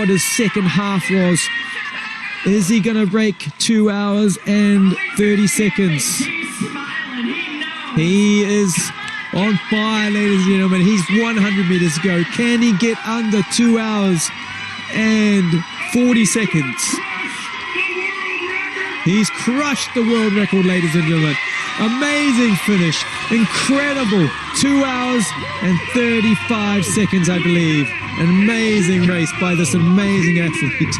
what his second half was. Is he going to break 2 hours and 30 seconds? He is on fire, ladies and gentlemen. He's 100 meters to go. Can he get under 2 hours and 40 seconds? He's crushed the world record, ladies and gentlemen. Amazing finish. Incredible. 2 hours and 35 seconds, I believe. An amazing race by this amazing athlete.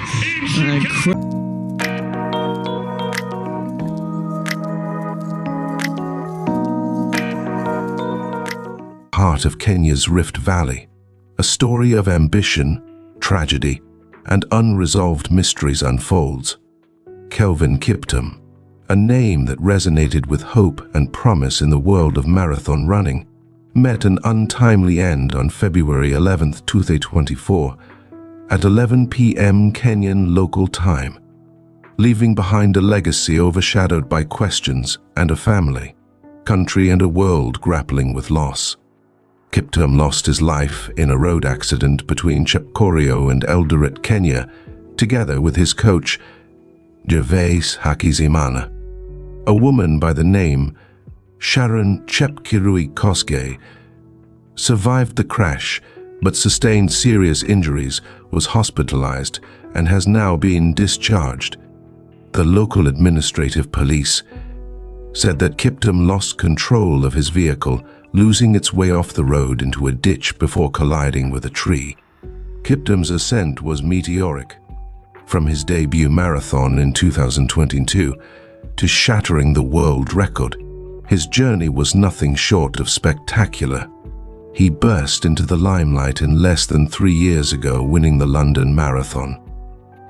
Heart of Kenya's Rift Valley, a story of ambition, tragedy, and unresolved mysteries unfolds. Kelvin Kiptum, a name that resonated with hope and promise in the world of marathon running, met an untimely end on February 11, 2024, at 11 p.m. Kenyan local time, leaving behind a legacy overshadowed by questions and a family, country and a world grappling with loss. Kiptum lost his life in a road accident between Chepkorio and Eldoret, Kenya, together with his coach, Gervais Hakizimana. A woman by the name Sharon Chepkirui Kosgei survived the crash but sustained serious injuries, was hospitalized, and has now been discharged. The local administrative police said that Kiptum lost control of his vehicle, losing its way off the road into a ditch before colliding with a tree. Kiptum's ascent was meteoric. From his debut marathon in 2022 to shattering the world record, his journey was nothing short of spectacular. He burst into the limelight in less than 3 years ago, winning the London Marathon.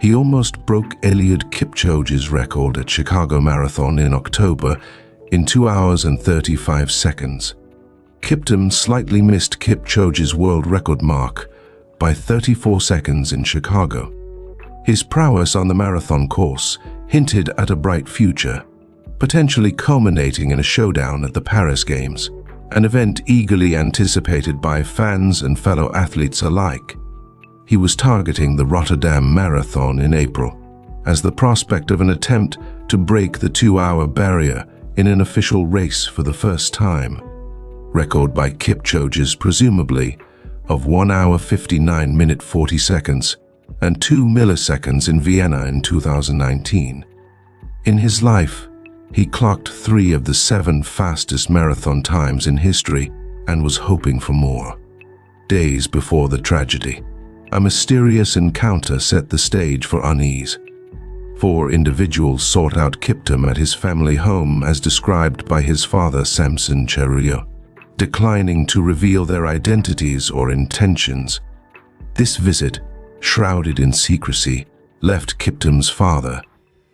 He almost broke Eliud Kipchoge's record at Chicago Marathon in October in 2 hours and 35 seconds. Kiptum slightly missed Kipchoge's world record mark by 34 seconds in Chicago. His prowess on the marathon course hinted at a bright future, potentially culminating in a showdown at the Paris Games, an event eagerly anticipated by fans and fellow athletes alike. He was targeting the Rotterdam Marathon in April, as the prospect of an attempt to break the 2-hour barrier in an official race for the first time. Record by Kipchoge's presumably of 1 hour 59 minute 40 seconds and 2 milliseconds in Vienna in 2019. In his life, he clocked 3 of the 7 fastest marathon times in history and was hoping for more. Days before the tragedy, a mysterious encounter set the stage for unease. 4 individuals sought out Kiptum at his family home as described by his father Samson Cheruiyot, declining to reveal their identities or intentions. This visit, shrouded in secrecy, left Kiptum's father,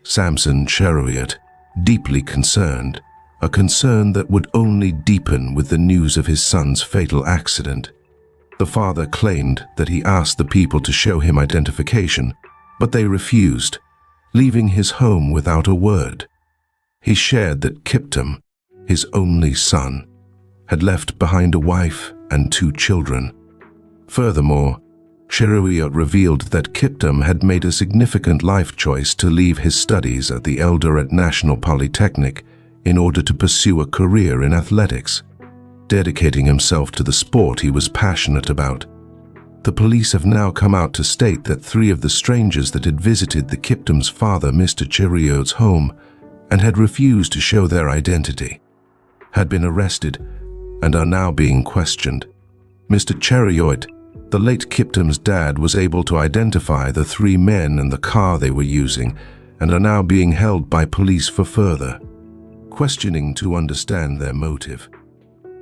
Samson Cheruiyot, deeply concerned, a concern that would only deepen with the news of his son's fatal accident. The father claimed that he asked the people to show him identification, but they refused, leaving his home without a word. He shared that Kiptum, his only son, had left behind a wife and 2 children. Furthermore, Cheruiyot revealed that Kiptum had made a significant life choice to leave his studies at the Eldoret National Polytechnic in order to pursue a career in athletics, dedicating himself to the sport he was passionate about. The police have now come out to state that 3 of the strangers that had visited the Kiptum's father, Mr. Cheruiyot's home, and had refused to show their identity, had been arrested and are now being questioned. Mr. Cheruiyot, the late Kiptum's dad, was able to identify the 3 men and the car they were using and are now being held by police for further questioning to understand their motive.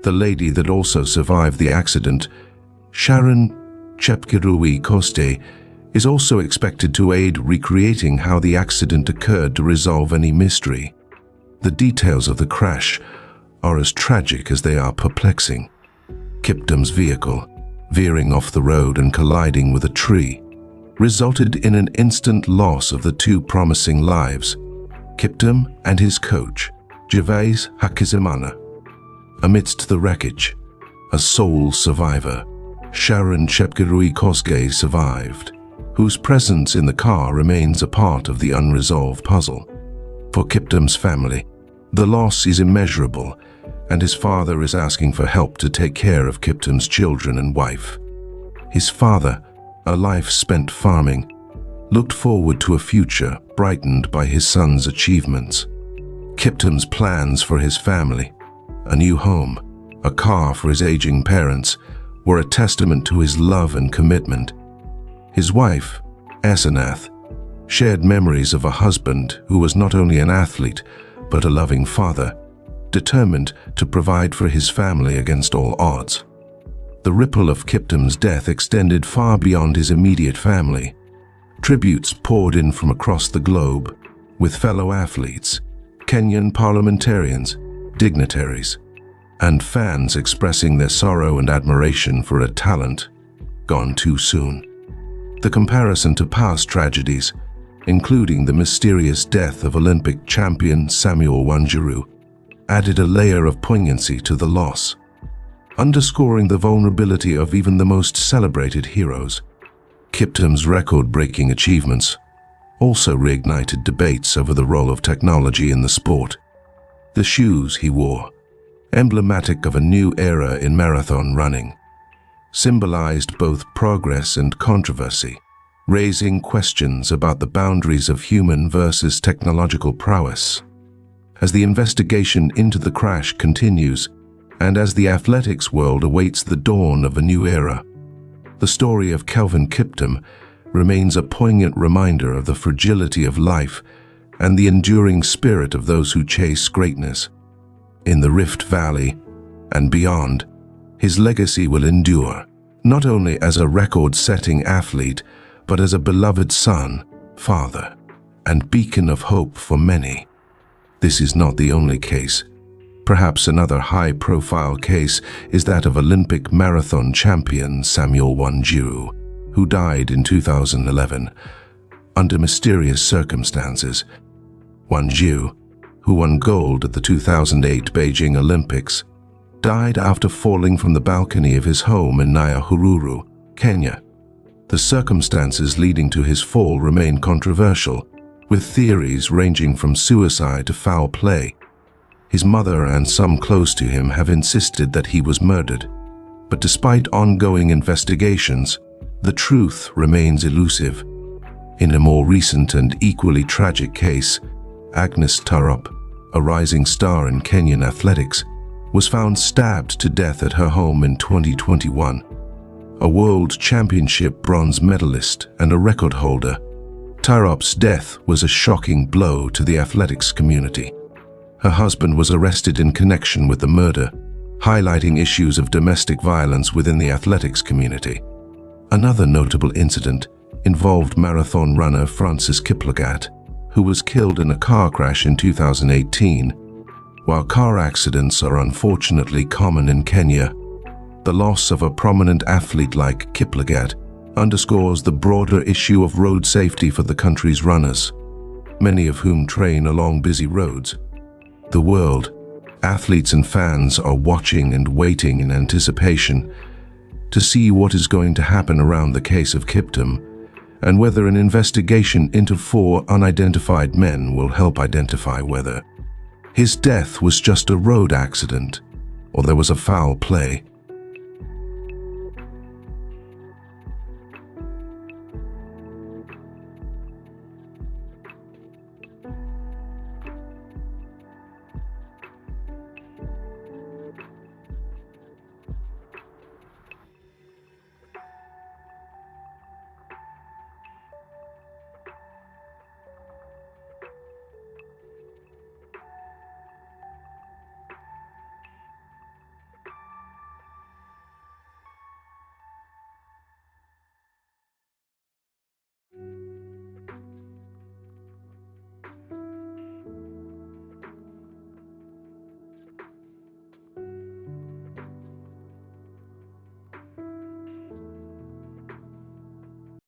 The lady that also survived the accident, Sharon Chepkirui Kosgei, is also expected to aid recreating how the accident occurred to resolve any mystery. The details of the crash are as tragic as they are perplexing. Kiptum's vehicle, veering off the road and colliding with a tree, resulted in an instant loss of the 2 promising lives, Kiptum and his coach, Gervais Hakizimana. Amidst the wreckage, a sole survivor, Sharon Chepkirui Kosgei, survived, whose presence in the car remains a part of the unresolved puzzle. For Kiptum's family, the loss is immeasurable, and his father is asking for help to take care of Kiptum's children and wife. His father, a life spent farming, looked forward to a future brightened by his son's achievements. Kiptum's plans for his family, a new home, a car for his aging parents, were a testament to his love and commitment. His wife, Asenath, shared memories of a husband who was not only an athlete, but a loving father, determined to provide for his family against all odds. The ripple of Kiptum's death extended far beyond his immediate family. Tributes poured in from across the globe, with fellow athletes, Kenyan parliamentarians, dignitaries, and fans expressing their sorrow and admiration for a talent gone too soon. The comparison to past tragedies, including the mysterious death of Olympic champion Samuel Wanjiru, added a layer of poignancy to the loss, underscoring the vulnerability of even the most celebrated heroes. Kiptum's record-breaking achievements also reignited debates over the role of technology in the sport. The shoes he wore, emblematic of a new era in marathon running, symbolized both progress and controversy, raising questions about the boundaries of human versus technological prowess. As the investigation into the crash continues, and as the athletics world awaits the dawn of a new era, the story of Kelvin Kiptum remains a poignant reminder of the fragility of life and the enduring spirit of those who chase greatness. In the Rift Valley and beyond, his legacy will endure, not only as a record-setting athlete, but as a beloved son, father, and beacon of hope for many. This is not the only case. Perhaps another high-profile case is that of Olympic marathon champion Samuel Wanjiru, who died in 2011 under mysterious circumstances. Wanjiru, who won gold at the 2008 Beijing Olympics, died after falling from the balcony of his home in Nyahururu, Kenya. The circumstances leading to his fall remain controversial, with theories ranging from suicide to foul play. His mother and some close to him have insisted that he was murdered, but despite ongoing investigations, the truth remains elusive. In a more recent and equally tragic case, Agnes Tirop, a rising star in Kenyan athletics, was found stabbed to death at her home in 2021. A world championship bronze medalist and a record holder, Tirop's death was a shocking blow to the athletics community. Her husband was arrested in connection with the murder, highlighting issues of domestic violence within the athletics community. Another notable incident involved marathon runner Francis Kiplagat, who was killed in a car crash in 2018. While car accidents are unfortunately common in Kenya, the loss of a prominent athlete like Kiplagat underscores the broader issue of road safety for the country's runners, many of whom train along busy roads. The world, athletes and fans are watching and waiting in anticipation to see what is going to happen around the case of Kiptum and whether an investigation into 4 unidentified men will help identify whether his death was just a road accident or there was a foul play.